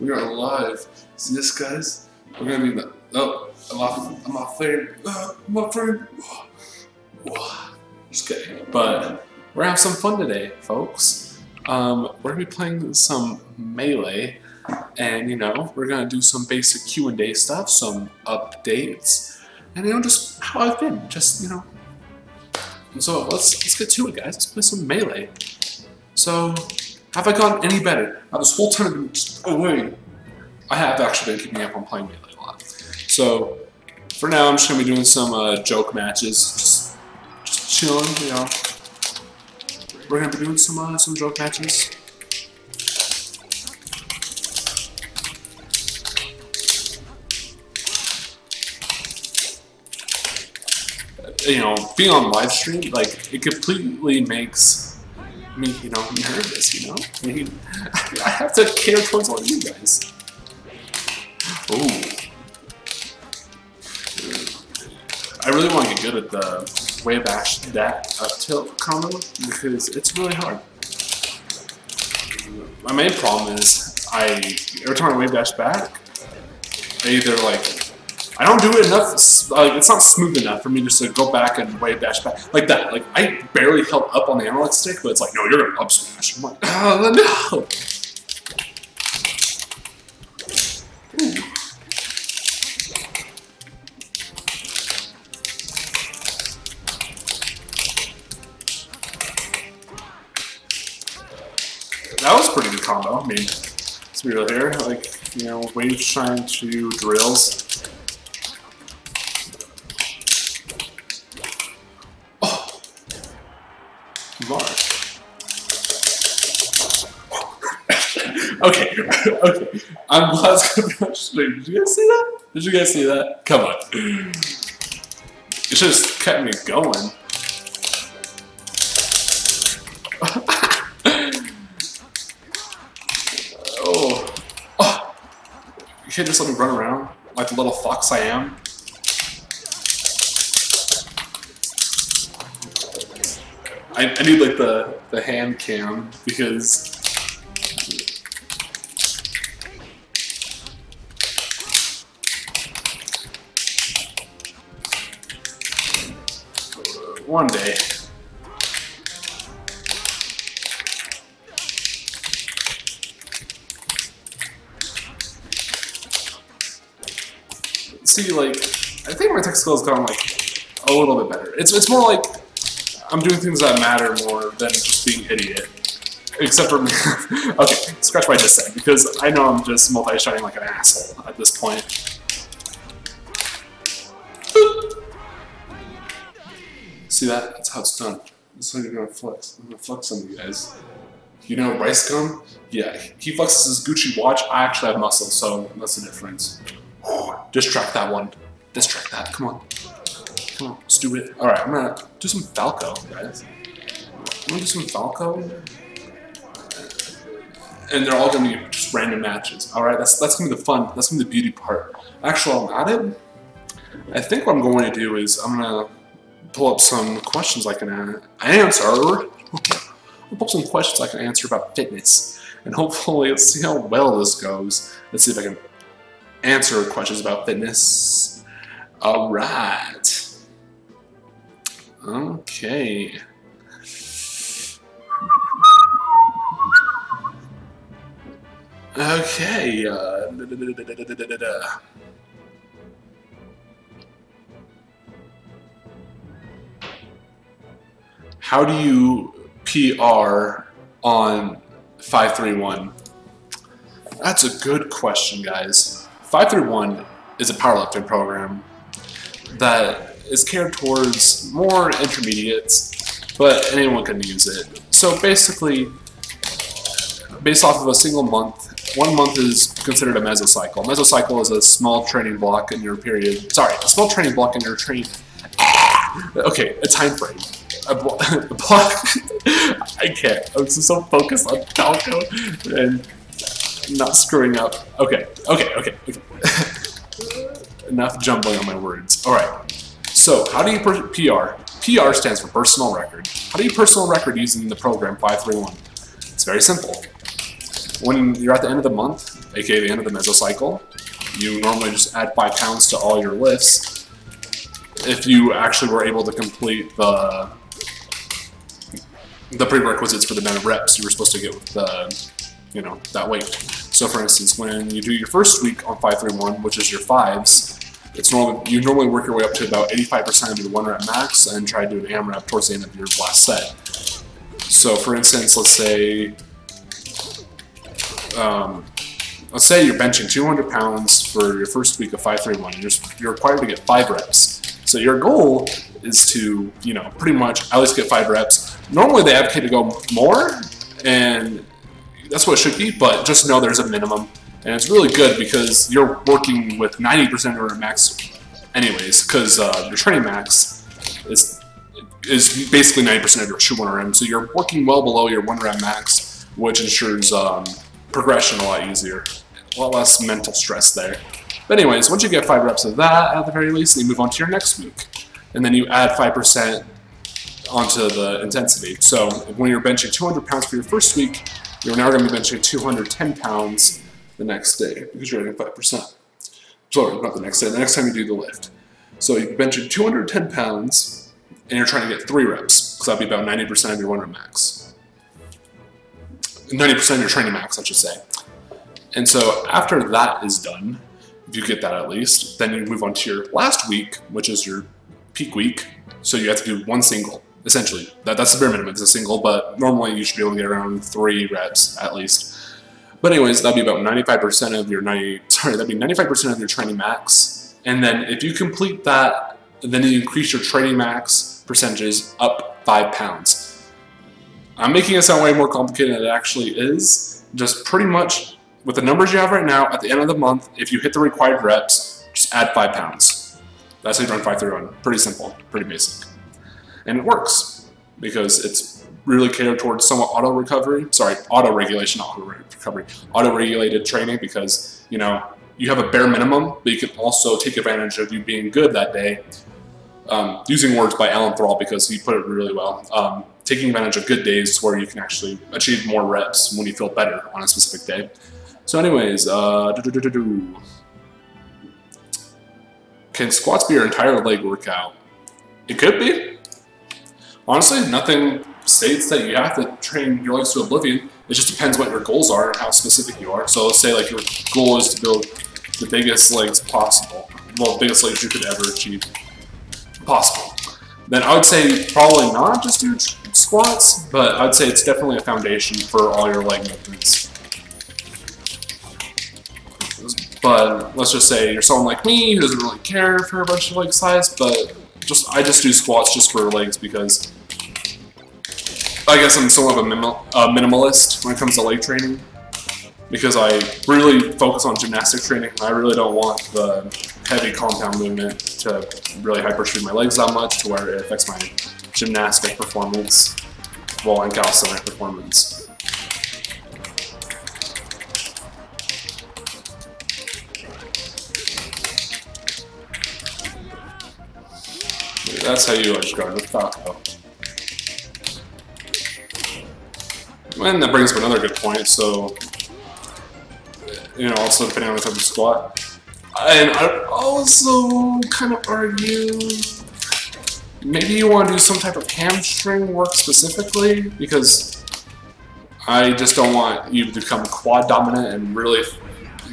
We are live. See this, guys? We're gonna be the. Oh, I'm off frame. I'm off frame. Just kidding. But we're gonna have some fun today, folks. We're gonna be playing some Melee, and you know, we're gonna do some basic Q&A stuff, some updates, and you know, just how I've been. Just you know. So let's get to it, guys. Let's play some Melee. So. Have I gotten any better? Now, this whole time I've been just away. I have actually been keeping up on playing Melee a lot. So, for now, I'm just going to be doing some joke matches. Just chilling, you know. We're going to be doing some joke matches. You know, being on live stream, like, it completely makes me, you know, nervous, you know? I mean, I have to care towards all you guys. Ooh. I really want to get good at the wave dash that up tilt combo because it's really hard. My main problem is every time I wave dash back, I either I don't do it enough, like, it's not smooth enough for me just to go back and wave dash back. Like that, like, I barely held up on the analog stick, but it's like, no, you're gonna up smash. I'm like, oh, no! Ooh. That was a pretty good combo. I mean, let's be real here. Like, you know, wave shine to drills. Okay, okay. I'm glad it's going to be stream. Did you guys see that? Did you guys see that? Come on. You should have just kept me going. Oh. You can't just let me run around like the little fox I am. I need like the hand cam because one day. See, like, I think my tech skills gone like a little bit better. It's more like I'm doing things that matter more than just being an idiot. Except for me. Okay, scratch what I just said, because I know I'm just multi-shining like an asshole at this point. See that? That's how it's done. That's how you're gonna flex. I'm gonna flex on you guys. You know Rice Gum? Yeah, he flexes his Gucci watch. I actually have muscle, so that's the difference. Distract that one. Distract that. Come on. Come on, let's do it. Alright, I'm gonna do some Falco, guys. I'm gonna do some Falco. And they're all gonna be just random matches. Alright, that's gonna be the fun. That's gonna be the beauty part. Actually, while I'm at it, I think what I'm going to do is I'm gonna pull up some questions I can answer. I'll pull up some questions I can answer about fitness. And hopefully, let's see how well this goes. Let's see if I can answer questions about fitness. Alright. Okay. Okay. How do you PR on 531? That's a good question, guys. 531 is a powerlifting program that is catered towards more intermediates, but anyone can use it. So basically, based off of a single month, 1 month is considered a mesocycle. Mesocycle is a small training block in your period. Sorry, a small training block in your training. Okay, a time frame. A block. I can't. I'm so focused on Falco and not screwing up. Okay. Enough jumbling on my words. Alright, so how do you PR? PR stands for personal record. How do you personal record using the program 531? It's very simple. when you're at the end of the month, aka the end of the Mesocycle, you normally just add 5 pounds to all your lifts if you actually were able to complete the prerequisites for the amount of reps you were supposed to get with the, you know, that weight. So for instance, when you do your first week on 531, which is your 5s, it's you normally work your way up to about 85% of your 1 rep max and try to do an AMRAP towards the end of your last set. So for instance, let's say you're benching 200 pounds for your first week of 531, and you're required to get 5 reps. So your goal is to, you know, pretty much at least get 5 reps. Normally they advocate to go more, and that's what it should be, but just know there's a minimum. And it's really good because you're working with 90% of your max anyways, because your training max is basically 90% of your true 1RM. So you're working well below your 1 rep max, which ensures progression a lot easier. A lot less mental stress there. But anyways, once you get 5 reps of that, at the very least, you move on to your next week. And then you add 5% onto the intensity. So when you're benching 200 pounds for your first week, you're now going to be benching 210 pounds the next day because you're adding 5%. Sorry, not the next day, the next time you do the lift. So you bench 210 pounds and you're trying to get 3 reps, because that'd be about 90% of your 1 rep max. 90% of your training max, I should say. And so after that is done, if you get that at least, then you move on to your last week, which is your peak week. So you have to do 1 single, essentially. That's the bare minimum, it's a single, but normally you should be able to get around 3 reps at least. But anyways, that'd be about 95% of your 95% of your training max. And then if you complete that, then you increase your training max percentages up 5 pounds. I'm making it sound way more complicated than it actually is. Just pretty much with the numbers you have right now, at the end of the month, if you hit the required reps, just add 5 pounds. That's how you run 531. Pretty simple, pretty basic. And it works because it's really catered towards somewhat auto-regulation, not auto-recovery, auto-regulated training, because, you know, you have a bare minimum, but you can also take advantage of you being good that day. Using words by Alan Thrall, because he put it really well. Taking advantage of good days where you can actually achieve more reps when you feel better on a specific day. So anyways, can squats be your entire leg workout? It could be. Honestly, nothing states that you have to train your legs to oblivion. It just depends what your goals are and how specific you are. So let's say like your goal is to build the biggest legs possible. Well, the biggest legs you could ever achieve possible. Then I would say probably not just do squats, but I'd say it's definitely a foundation for all your leg movements. But let's just say you're someone like me who doesn't really care for a bunch of leg size, but I just do squats just for legs because I guess I'm somewhat of a minimalist when it comes to leg training, because I really focus on gymnastic training. I really don't want the heavy compound movement to really hypertrophy my legs that much to where it affects my gymnastic performance, well, and calisthenic performance. That's how you edge guard with Falco. And that brings up another good point. So, you know, also depending on the type of squat. And I'd also kind of argue maybe you want to do some type of hamstring work specifically, because I just don't want you to become quad dominant and really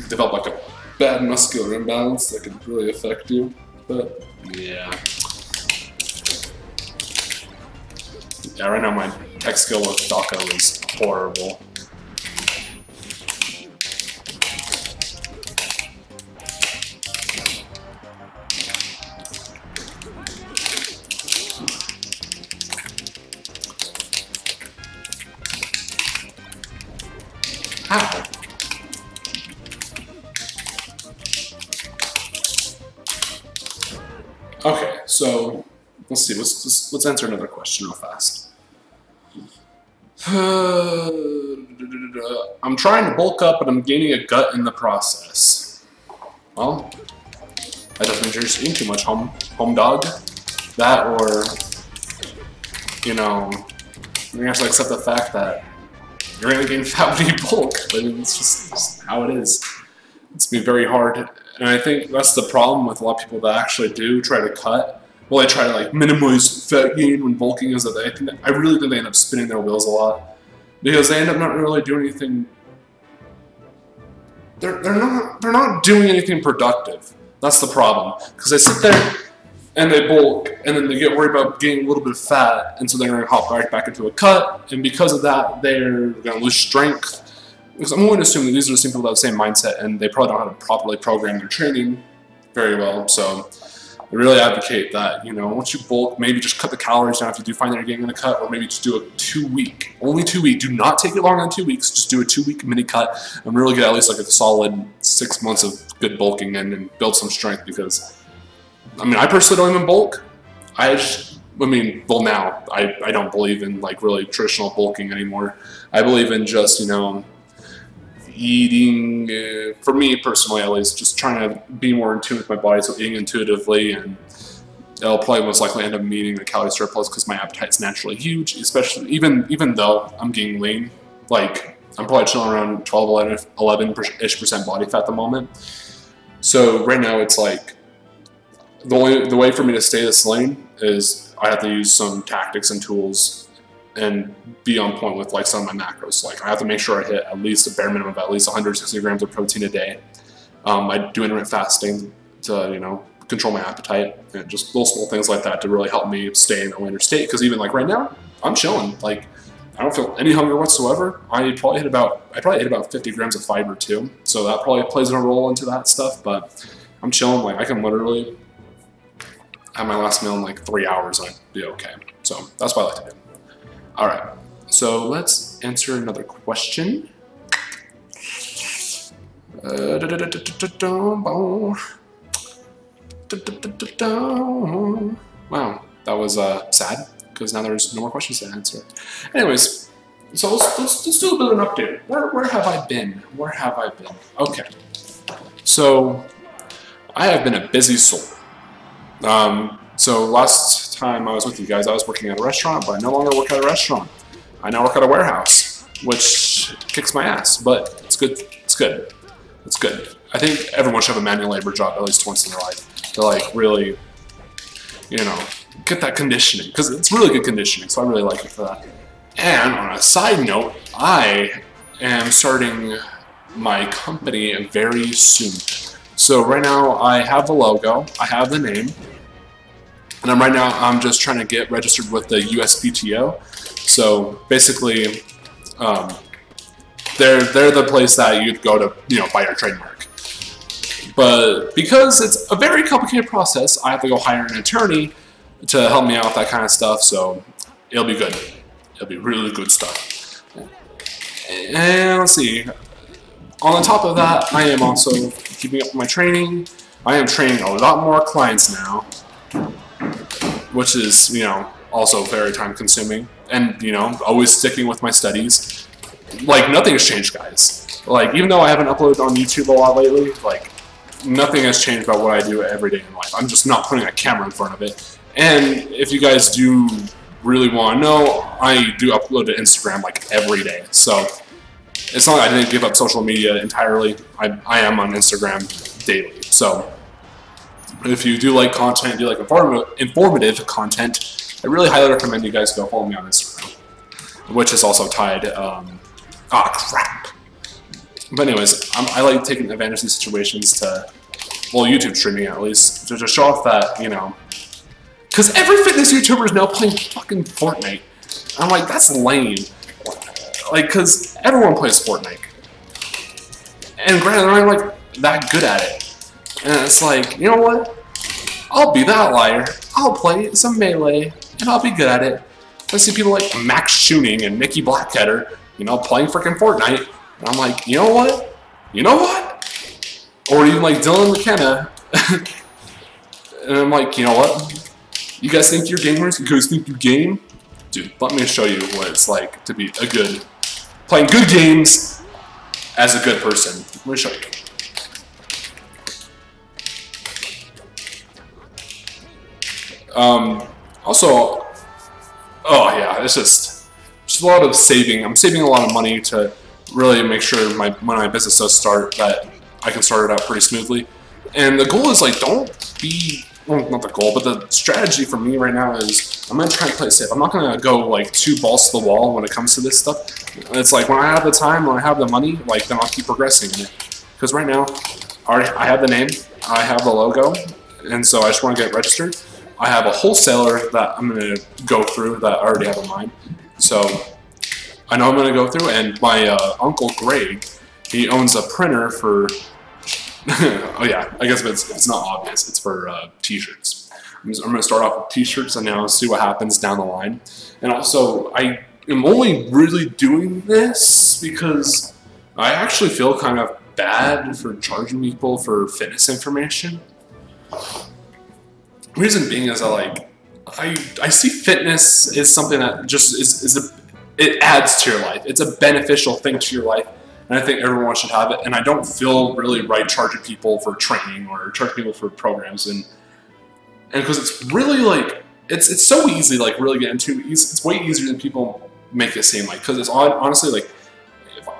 develop like a bad muscular imbalance that could really affect you. But yeah. Yeah, right now my tech skill with Falco is horrible. How? Okay, so let's see. Let's answer another question real fast. I'm trying to bulk up, but I'm gaining a gut in the process. Well, that doesn't mean you're just eating too much, home dog. That, or, you know, you have to accept the fact that you're gonna gain fat when you bulk. But it's just how it is. It's been very hard, and I think that's the problem with a lot of people that actually do try to cut. Well, they try to like minimize fat gain when bulking, is that I really think they end up spinning their wheels a lot because they end up not really doing anything. They're not doing anything productive. That's the problem, because they sit there and they bulk, and then they get worried about gaining a little bit of fat, and so they're going to hop right back into a cut, and because of that, they're going to lose strength. Because I'm going to assume that these are the same people that have the same mindset, and they probably don't know how to properly program their training very well. So I really advocate that, you know, once you bulk, maybe just cut the calories down if you do find that you're getting in a cut, or maybe just do a 2-week, only 2-week. Do not take it longer than 2 weeks. Just do a 2-week mini cut and really get at least like a solid 6 months of good bulking in and build some strength. Because, I mean, I personally don't even bulk. Well, now I don't believe in like really traditional bulking anymore. I believe in just, you know, eating, for me personally at least, just trying to be more in tune with my body, so eating intuitively, and it'll probably most likely end up meeting a calorie surplus because my appetite's naturally huge, especially even though I'm getting lean. Like, I'm probably chilling around 11-ish% body fat at the moment. So right now it's like the way for me to stay this lean is I have to use some tactics and tools and be on point with like some of my macros. Like, I have to make sure I hit at least a bare minimum of at least 160 grams of protein a day. I do intermittent fasting to, you know, control my appetite, and just little small things like that to really help me stay in a leaner state. Because even like right now, I'm chilling. Like, I don't feel any hunger whatsoever. I probably hit about 50 grams of fiber too, so that probably plays a role into that stuff. But I'm chilling. Like, I can literally have my last meal in like 3 hours and I'd be okay. So that's what I like to do. Alright, so let's answer another question. Wow, that was sad, because now there's no more questions to answer. Anyways, so let's do a bit of an update. Where have I been? Where have I been? Okay, so I have been a busy soul. So last time I was with you guys, I was working at a restaurant, but I no longer work at a restaurant. I now work at a warehouse, which kicks my ass, but it's good. It's good. It's good. I think everyone should have a manual labor job at least once in their life to like really, you know, get that conditioning, because it's really good conditioning. So I really like it for that. And on a side note, I am starting my company very soon. So right now I have the logo, I have the name. And I'm just trying to get registered with the USPTO. So basically, they're the place that you'd go to, you know, buy your trademark. But because it's a very complicated process, I have to go hire an attorney to help me out with that kind of stuff. So it'll be good. It'll be really good stuff. And let's see. On the top of that, I am also keeping up with my training. I am training a lot more clients now, which is, you know, also very time consuming, and, you know, always sticking with my studies. Like, nothing has changed, guys. Like, even though I haven't uploaded on YouTube a lot lately, like, nothing has changed about what I do every day in life. I'm just not putting a camera in front of it. And if you guys do really want to know, I do upload to Instagram like every day. So it's not like I didn't give up social media entirely. I am on Instagram daily. So if you do like content, do like informative content, I really highly recommend you guys go follow me on Instagram, which is also tied. Crap. But anyways, I like taking advantage of these situations to, well, YouTube streaming at least, to show off that, you know, because every fitness YouTuber is now playing fucking Fortnite. I'm like, that's lame. Like, because everyone plays Fortnite. And granted, they're not like that good at it. And it's like, you know what? I'll be that liar. I'll play some Melee, and I'll be good at it. I see people like Max Shooning and Nikki Blackheader, you know, playing freaking Fortnite. And I'm like, you know what? You know what? Or even like Dylan McKenna. And I'm like, you know what? You guys think you're gamers? You guys think you game? Dude, let me show you what it's like to be playing good games as a good person. Let me show you. Also, oh yeah, it's just just a lot of saving. I'm saving a lot of money to really make sure when my business does start that I can start it out pretty smoothly. And the goal is like, don't be, well, not the goal, but the strategy for me right now is I'm going to try and play it safe. I'm not going to go like too balls to the wall when it comes to this stuff. It's like when I have the time, when I have the money, like then I'll keep progressing in it. Because right now, I have the name, I have the logo, and so I just want to get registered. I have a wholesaler that I'm going to go through that I already have in mind. So I know I'm going to go through, and my uncle Greg, he owns a printer for, oh yeah, I guess it's not obvious, it's for t-shirts. I'm going to start off with t-shirts and now see what happens down the line. And also, I am only really doing this because I actually feel kind of bad for charging people for fitness information. Reason being is that I see fitness is something that just it adds to your life. It's a beneficial thing to your life, and I think everyone should have it. And I don't feel really right charging people for training or charging people for programs, and because it's really like it's so easy, like really get into. It's way easier than people make it seem like, because it's honestly like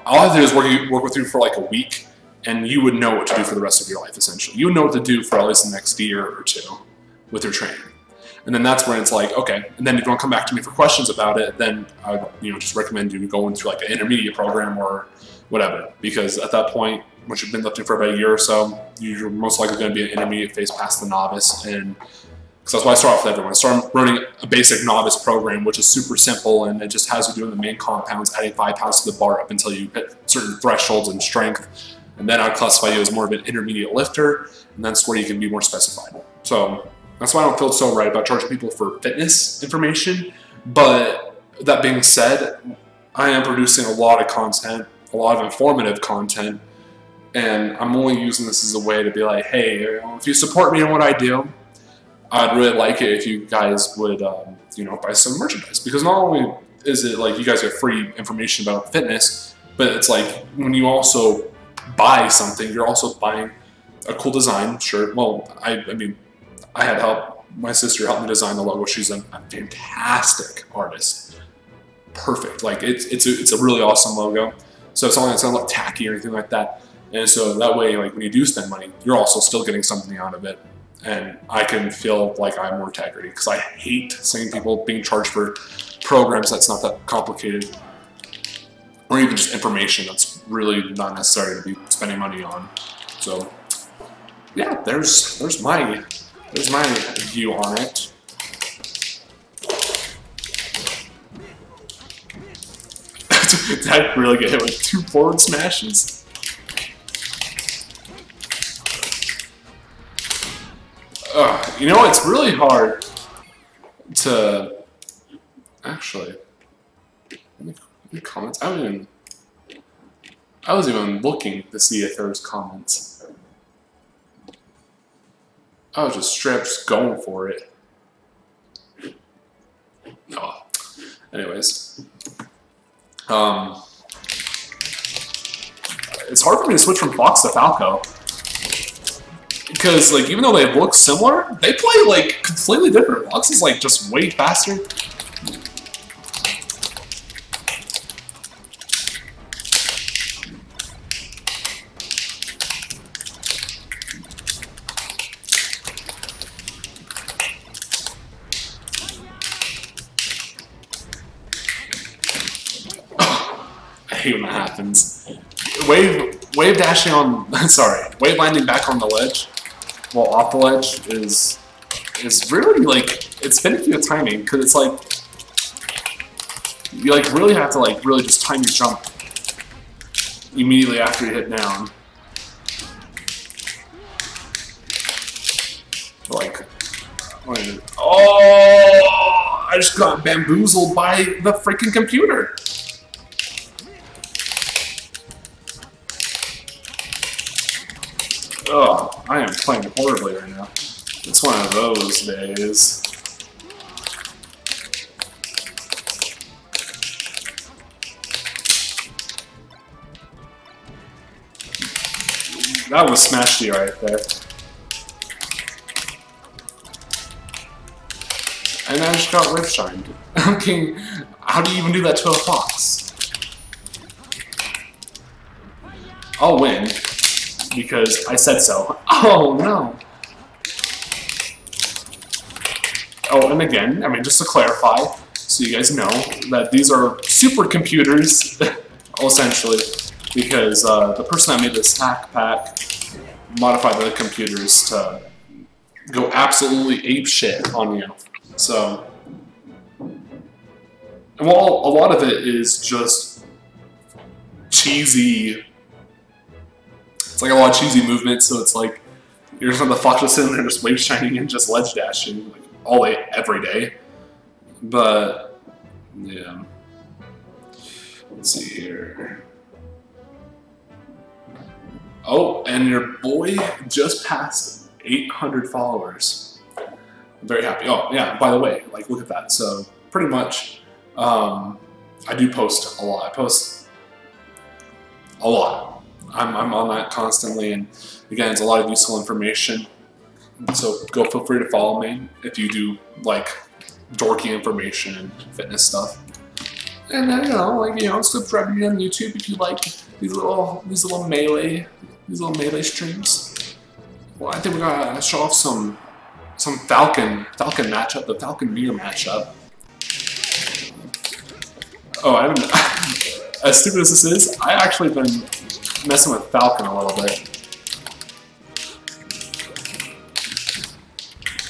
all I have to do is work with you for like a week, and you would know what to do for the rest of your life. Essentially, you would know what to do for at least the next year or two with your training. And then that's when it's like, okay, and then if you want to come back to me for questions about it, then I would just recommend you going through like an intermediate program or whatever, because at that point, once you've been lifting for about a year or so, you're most likely going to be an intermediate phase past the novice. And because that's why I start off with everyone. I start running a basic novice program, which is super simple, and it just has you doing the main compounds, adding 5 pounds to the bar up until you hit certain thresholds in strength. And then I'd classify you as more of an intermediate lifter, and that's where you can be more specified. So that's why I don't feel so right about charging people for fitness information. But that being said, I am producing a lot of content, a lot of informative content, and I'm only using this as a way to be like, hey, if you support me in what I do, I'd really like it if you guys would, buy some merchandise. Because not only is it like you guys get free information about fitness, but it's like when you also buy something, you're also buying a cool design shirt. Well, I mean, I had help. My sister helped me design the logo. She's a fantastic artist. Perfect. Like it's a really awesome logo. So it's not going to look tacky or anything like that. And so that way, like when you do spend money, you're also still getting something out of it. And I can feel like I have more integrity, because I hate seeing people being charged for programs that's not that complicated, or even just information that's really not necessary to be spending money on. So yeah, there's my view on it. Did I really get hit with 2 forward smashes? You know, it's really hard to actually. Any comments? I was even looking to see if there was comments. I was just straight up just going for it. No. Anyways. It's hard for me to switch from Fox to Falco. Because, like, even though they look similar, they play, like, completely different. Fox is, like, just way faster. I hate when that happens. Wave dashing on, sorry, wave landing back on the ledge, well, off the ledge is really, like, it's finicky with timing, because it's like, you, like, really have to, like, really just time your jump immediately after you hit down. Like, oh, I just got bamboozled by the freaking computer. Oh, I am playing horribly right now. It's one of those days. That was smashy right there. And I just got whip shined. I'm thinking, How do you even do that to a fox? I'll win because I said so. Oh no. Oh, and again, I mean, just to clarify, so you guys know that these are supercomputers, essentially, because the person that made this hack pack modified the computers to go absolutely apeshit on you. So, and while a lot of it is just cheesy, it's like a lot of cheesy movements, so it's like you're just on the fox just sitting there just wave shining and just ledge dashing like all day, every day. But, yeah. Let's see here. Oh, and your boy just passed 800 followers. I'm very happy. Oh, yeah, by the way, like, look at that. So, pretty much, I do post a lot. I post a lot. I'm on that constantly, and again, it's a lot of useful information. So, feel free to follow me if you do, like, dorky information and fitness stuff. And then, subscribe to me on YouTube if you like these little melee streams. Well, I think we gotta show off some Falcon matchup, the Falcon Meteor matchup. Oh, I haven't. As stupid as this is, I actually been messing with Falcon a little bit.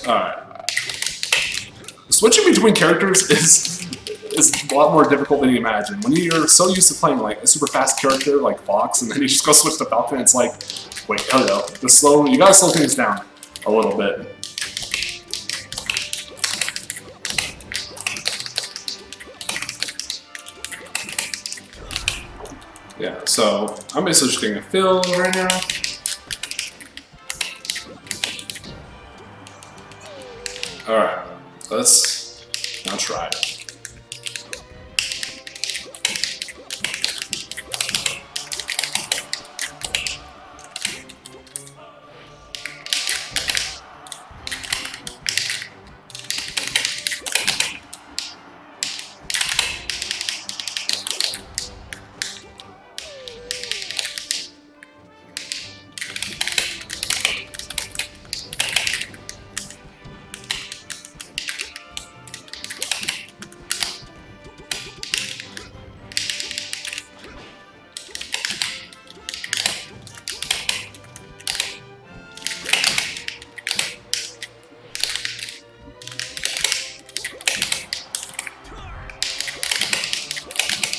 Alright. Switching between characters is a lot more difficult than you imagine. When you're so used to playing like a super fast character like Fox, and then you just go switch to Falcon, it's like, wait, hello. You gotta slow things down a little bit. Yeah, so I'm basically just getting a fill right now. Alright, let's now try it.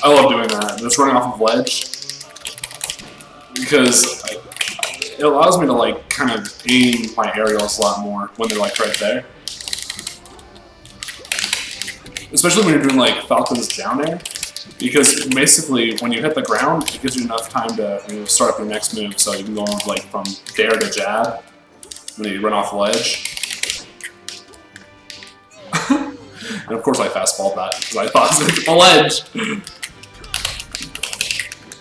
I love doing that, just running off of ledge, because it allows me to like kind of aim my aerials a lot more when they're like right there. Especially when you're doing like Falcon's down air, because basically when you hit the ground, it gives you enough time to start up your next move, so you can go like from dare to jab, and then you run off ledge. And of course I fastballed that, because I thought it was the ledge!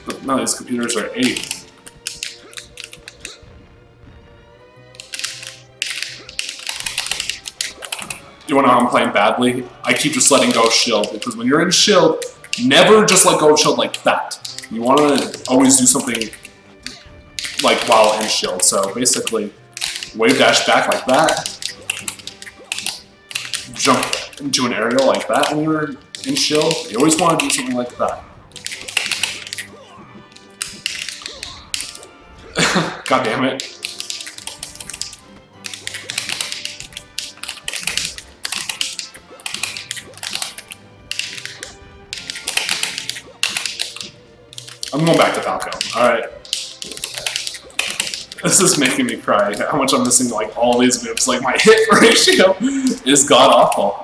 But no, these computers are 8. You wanna know how I'm playing badly? I keep just letting go of shield, because when you're in shield, never just let go of shield like that. You wanna always do something like while in shield. So basically, wave dash back like that, jump into an aerial like that when you're in shield. You always want to do something like that. God damn it. I'm going back to Falco. Alright. This is making me cry. How much I'm missing like all these moves. Like my hit ratio is god awful.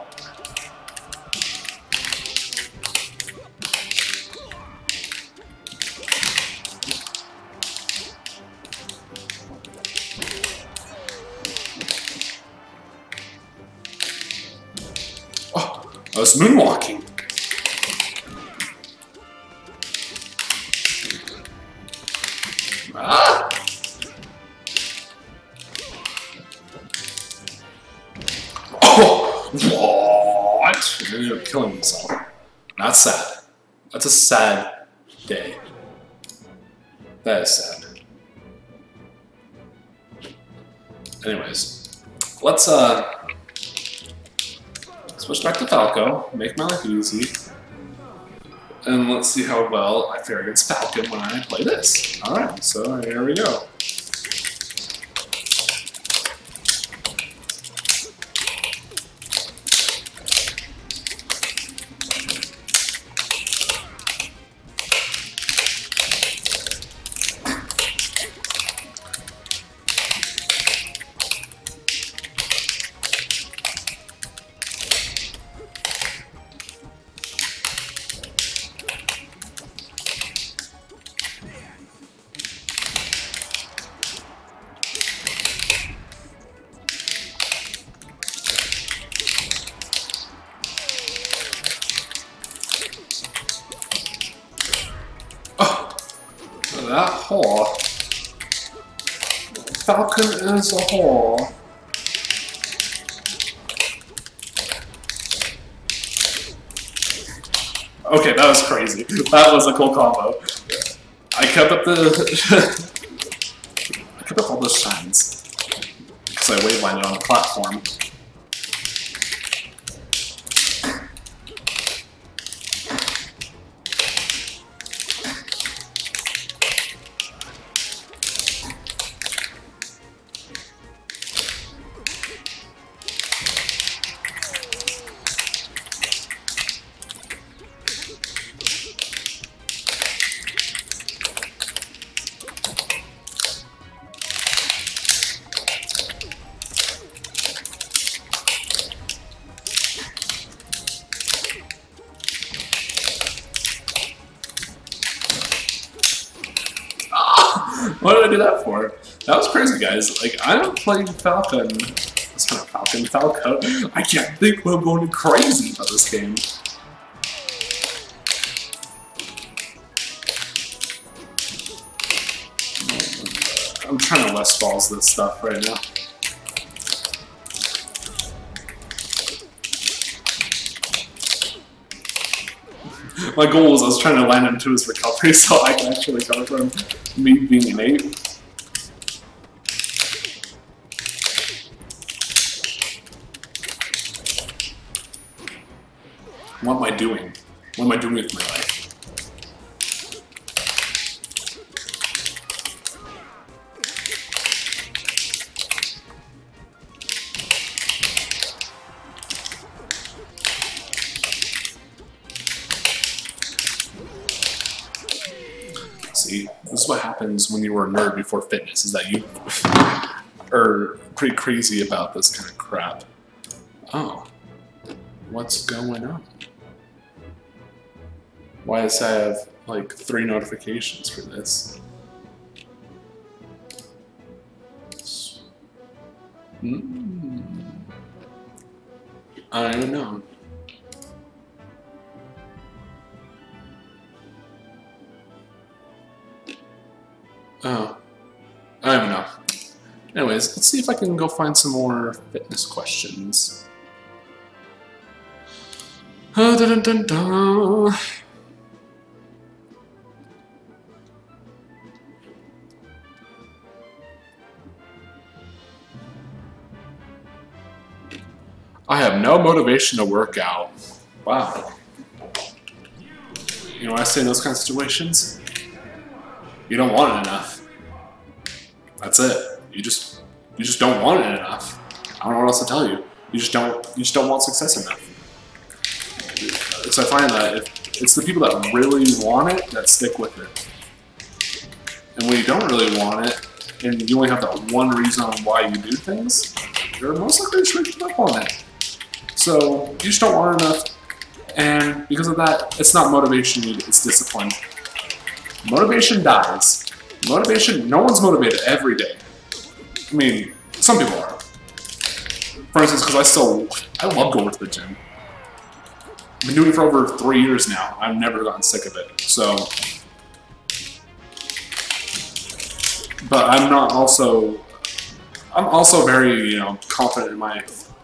Oh, I was moonwalking. Ah! Oh! What? He ended up killing himself. That's sad. That's a sad day. That is sad. Anyways, let's switch back to Falco, make my life easy, and let's see how well I fare against Falcon when I play this. Alright, so here we go. That whore. Falcon is a whore. Okay, that was crazy. That was a cool combo. I kept up the I kept up all those shines because I wave landed on a platform. What did I do that for? That was crazy, guys. Like, I don't play Falcon. It's not Falcon, Falco. I can't think what I'm going crazy about this game. I'm trying to less balls this stuff right now. My goal was I was trying to land him to his recovery so I can actually recover from me being an 8. What am I doing? What am I doing with my life? See, this is what happens when you were a nerd before fitness, is that you are pretty crazy about this kind of crap. Oh. What's going on? Why does I have, like, 3 notifications for this? I don't know. Oh, I don't know. Anyways, let's see if I can go find some more fitness questions. Dun, dun, dun, dun. I have no motivation to work out. Wow. You know what I say in those kind of situations? You don't want it enough. That's it. You just don't want it enough. I don't know what else to tell you. You just don't want success enough. So I find that if it's the people that really want it that stick with it. And when you don't really want it, and you only have that one reason on why you do things, you're most likely to give up on it. So you just don't want it enough, and because of that, it's not motivation needed, it's discipline. Motivation dies. Motivation, no one's motivated every day. I mean, some people are. For instance, because I love going to the gym. I've been doing it for over 3 years now. I've never gotten sick of it. So, but I'm also very, confident in my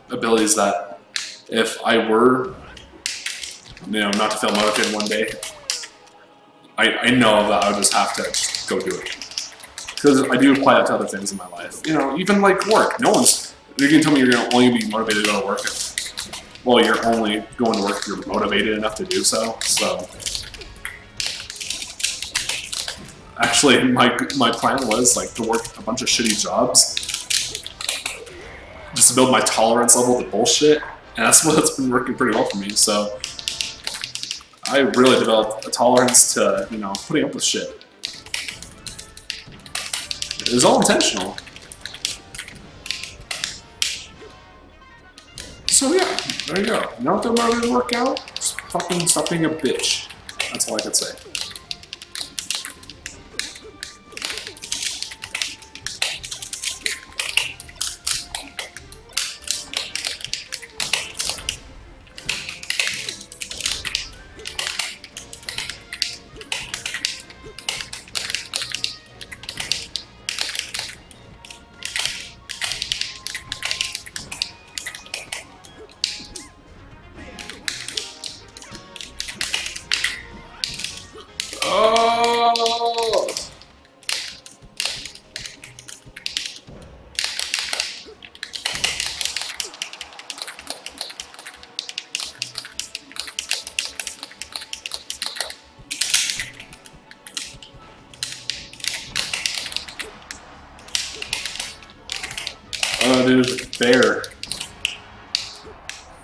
abilities that if I were you know, not to feel motivated one day. I know that I would just have to just go do it. Because I do apply that to other things in my life. You know, even like work. No one's, you're going to tell me you're going to only be motivated to go to work if, well, you're only going to work if you're motivated enough to do so. So, actually, my plan was like to work a bunch of shitty jobs just to build my tolerance level to bullshit. And that's been working pretty well for me. So, I really developed a tolerance to, you know, putting up with shit. It was all intentional. So yeah, there you go. You know what they're ready to work out? Just fucking stop being a bitch. That's all I can say. Oh! Oh, dude, bear.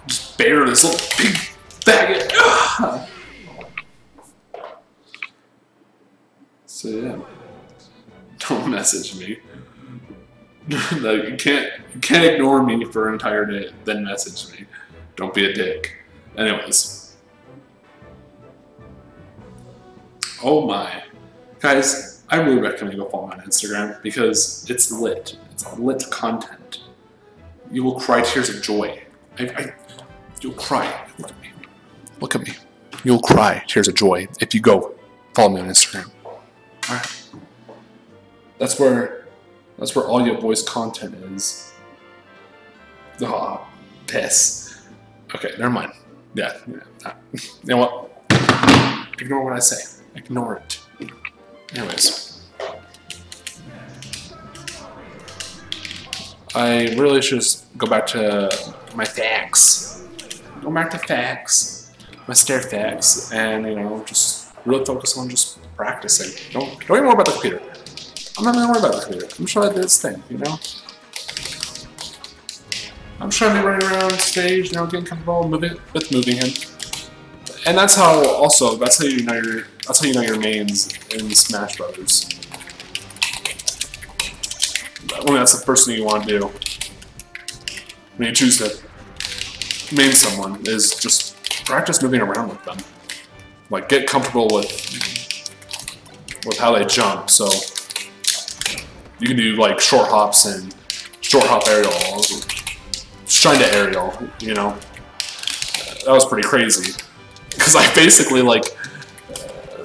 Just bear this little big faggot. Ah! So yeah, don't message me. Like, you can't ignore me for an entire day, then message me. Don't be a dick. Anyways. Oh my. Guys, I really recommend you go follow me on Instagram because it's lit. It's lit content. You will cry tears of joy. You'll cry. Look at me. Look at me. You'll cry tears of joy if you go follow me on Instagram. Alright. That's where all your boys' content is. Oh, piss. Okay, never mind. Yeah. You know what? Ignore what I say. Ignore it. Anyways. I really should just go back to my facts. Go back to facts. My stare facts. And, you know, just really focus on just practicing. Don't even worry about the computer. I'm not gonna worry about the computer. I'm just trying to do this thing, you know? I'm just trying to be running around stage, you know, getting comfortable with moving him. And that's how you know your mains in Smash Brothers. I mean, that's the first thing you want to do when you choose to main someone is just practice moving around with them. Like, get comfortable with how they jump, so you can do like short hops and short hop aerials, shine to aerial, you know. That was pretty crazy, because I basically like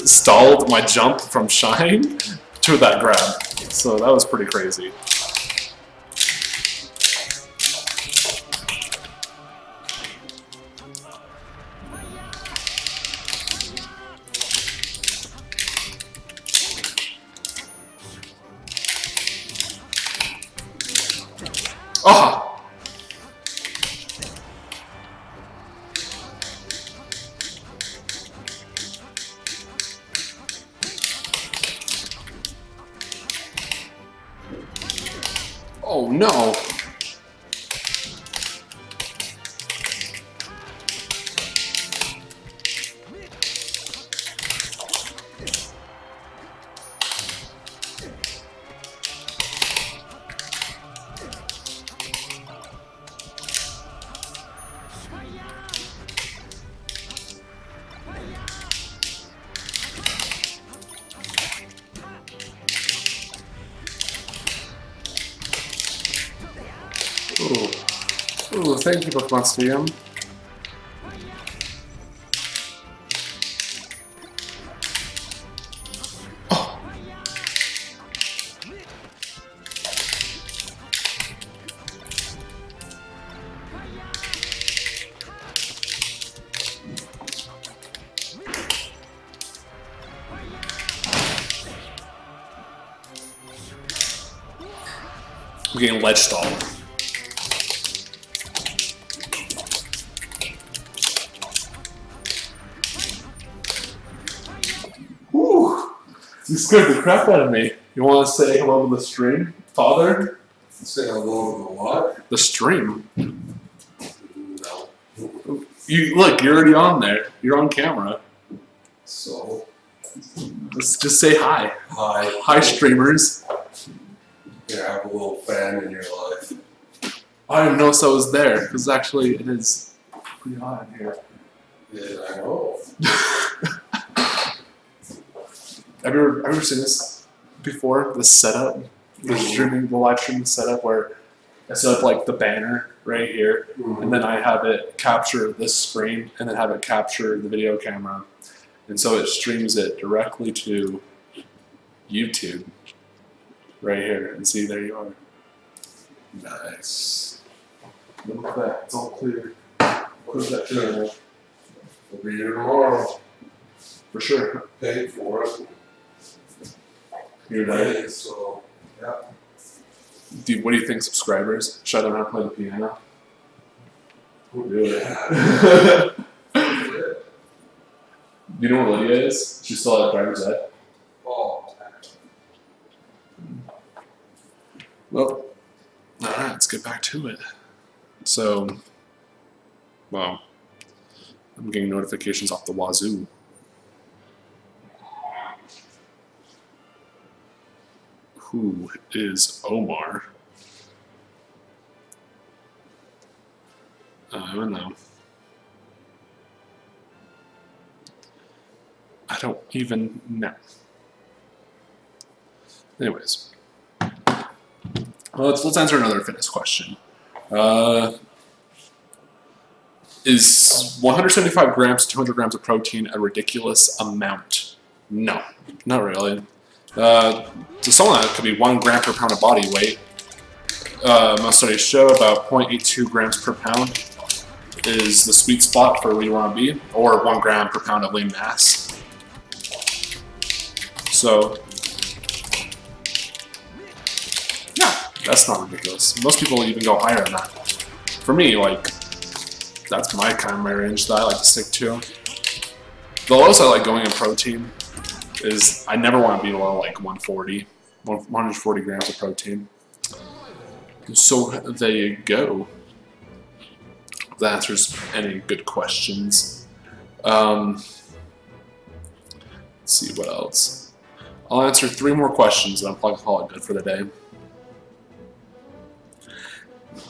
stalled my jump from shine to that grab, so that was pretty crazy. Ah! Oh no! Ooh, thank you, Pokemon Stadium. Oh. I'm getting ledge stalled. Whew! You scared the crap out of me. You want to say hello to the stream, Father? Say hello to the what? The stream. No. You look. You're already on there. You're on camera. So. Let's just say hi. Hi. Hi, streamers. You have a little fan in your life. I didn't notice I was there because actually it is pretty hot in here. Yeah, I know. Have you ever seen this before? The setup, the live streaming setup where I set up like the banner right here, and then I have it capture this screen, and then have it capture the video camera, and so it streams it directly to YouTube. Right here, and see, there you are. Nice. Look at that, it's all clear. Close that channel. We'll be here tomorrow. For sure. Paid for it. You're right. Paid, so, yeah. What do you think, subscribers? Should I learn how to play the piano? We'll do it. Yeah. Do you know where Lydia is? She's still at driver's ed. Oh. Well, alright, let's get back to it. So, well, I'm getting notifications off the wazoo. Who is Omar? I don't know. I don't even know. Anyways. Well, let's answer another fitness question. Is 175 grams to 200 grams of protein a ridiculous amount? No, not really. To someone that could be 1 gram per pound of body weight. Most studies show about 0.82 grams per pound is the sweet spot for where you want to be, or 1 gram per pound of lean mass. So, yeah, that's not ridiculous. Most people even go higher than that. For me, like, that's my kind of my range that I like to stick to. The lowest I like going in protein is I never want to be below like 140 grams of protein. So there you go. If that answers any good questions. Let's see what else. I'll answer 3 more questions and I'll probably call it good for the day.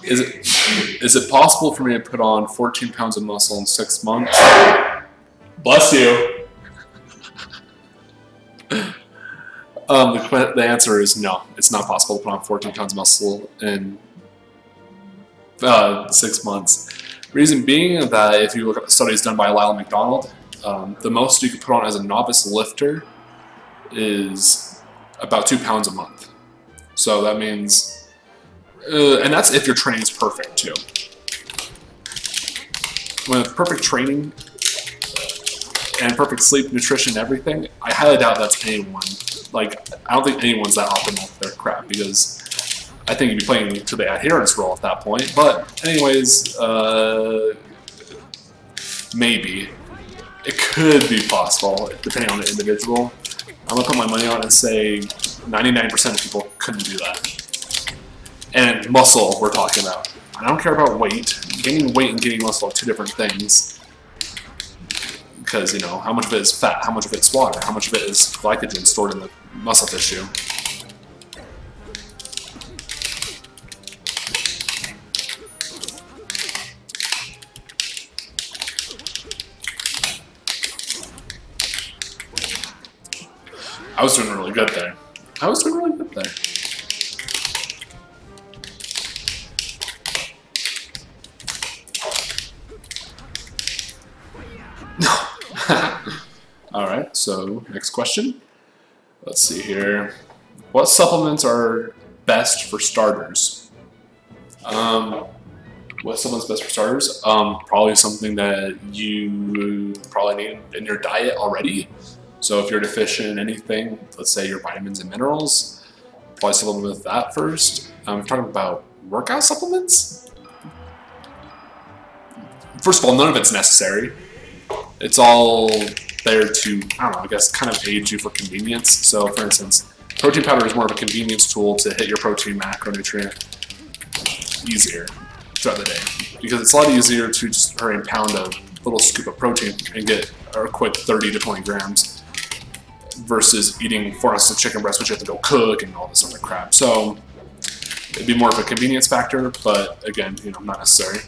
Is it possible for me to put on 14 pounds of muscle in 6 months? Bless you. The answer is no. It's not possible to put on 14 pounds of muscle in 6 months. Reason being that if you look at the studies done by Lyle McDonald, the most you could put on as a novice lifter is about 2 pounds a month. So that means, and that's if your training's perfect too. When it's perfect training and perfect sleep, nutrition, everything, I highly doubt that's anyone. Like, I don't think anyone's that optimal with their crap, because I think you'd be playing to the adherence role at that point. But anyways, maybe. It could be possible, depending on the individual. I'm going to put my money on it and say 99% of people couldn't do that. And muscle, we're talking about. I don't care about weight. Gaining weight and gaining muscle are 2 different things. Because, you know, how much of it is fat, how much of it is water, how much of it is glycogen stored in the muscle tissue. I was doing really good there. Alright, so next question. Let's see here. What supplements are best for starters? What supplements best for starters? Probably something that you probably need in your diet already. So if you're deficient in anything, let's say your vitamins and minerals, probably supplement with that first. I'm talking about workout supplements. First of all, none of it's necessary. It's all there to, I don't know, I guess kind of aid you for convenience. So for instance, protein powder is more of a convenience tool to hit your protein macronutrient easier throughout the day. Because it's a lot easier to just hurry and pound a little scoop of protein and get a quick 30 to 20 grams versus eating 4 ounces of chicken breast, which you have to go cook and all this other crap. So it'd be more of a convenience factor, but again, you know, not necessary.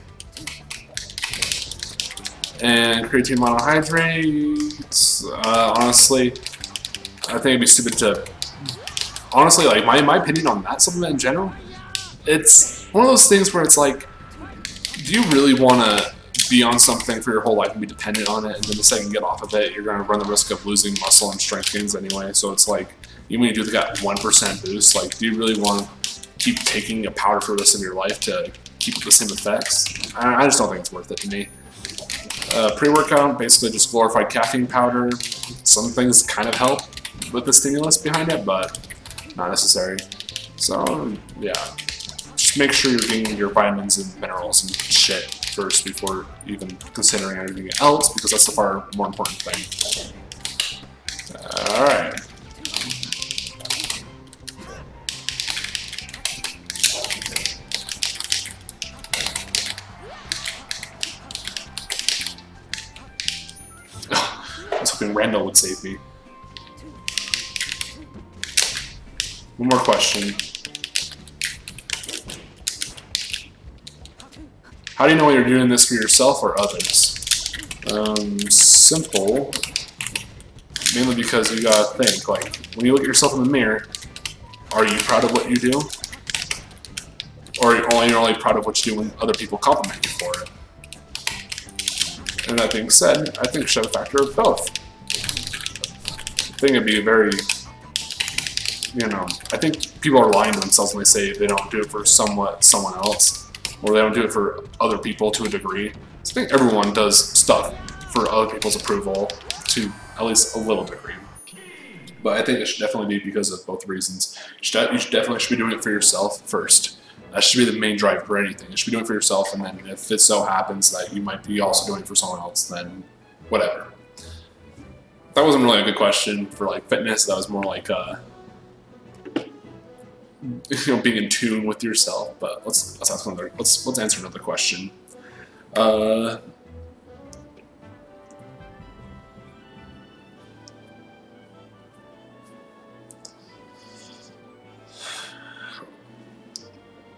And creatine monohydrate, honestly, I think it'd be stupid to, honestly, like my opinion on that supplement in general, it's one of those things where it's like, do you really want to be on something for your whole life and be dependent on it, and then the second you get off of it, you're going to run the risk of losing muscle and strength gains anyway. So it's like, even when you do that 1% boost, like, do you really want to keep taking a powder for the rest of your life to keep the same effects? I just don't think it's worth it to me. Pre-workout, basically just glorified caffeine powder. Some things kind of help with the stimulus behind it, but not necessary. So yeah, just make sure you're getting your vitamins and minerals and shit first before even considering anything else, because that's the far more important thing. Alright. I was hoping Randall would save me. One more question. How do you know when you're doing this for yourself or others? Simple. Mainly because you gotta think, like, when you look at yourself in the mirror, are you proud of what you do? Or you're only proud of what you do when other people compliment you for it? And that being said, I think it should have a factor of both. I think it'd be a very, you know, I think people are lying to themselves when they say they don't do it for someone else, or they don't do it for other people to a degree. So I think everyone does stuff for other people's approval to at least a little degree. But I think it should definitely be because of both reasons. You definitely should be doing it for yourself first. That should be the main drive for anything. You should be doing it for yourself, and then if it so happens that you might be also doing it for someone else, then whatever. That wasn't really a good question for like fitness. That was more like you know, being in tune with yourself. But let's ask another. Let's answer another question.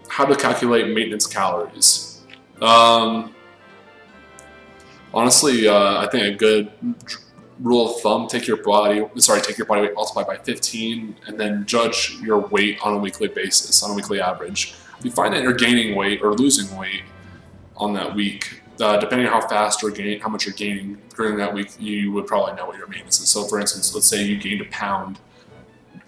How to calculate maintenance calories? Honestly, I think a good rule of thumb: take your body weight multiplied by 15, and then judge your weight on a weekly basis, on a weekly average. If you find that you're gaining weight or losing weight on that week, depending on how fast or how much you're gaining during that week, you would probably know what your maintenance is. So, for instance, let's say you gained a pound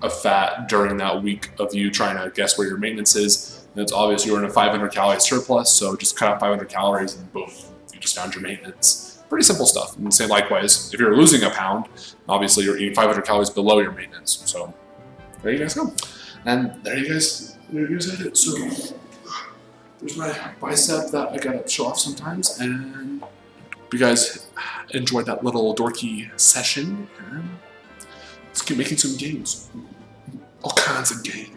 of fat during that week of you trying to guess where your maintenance is. And it's obvious you're in a 500 calorie surplus, so just cut out 500 calories and boom, you just found your maintenance. Pretty simple stuff. And say likewise, if you're losing a pound, obviously you're eating 500 calories below your maintenance. So there you guys go. And there you guys had it. So there's my bicep that I gotta show off sometimes. And hope you guys enjoyed that little dorky session. And let's keep making some gains. All kinds of gains.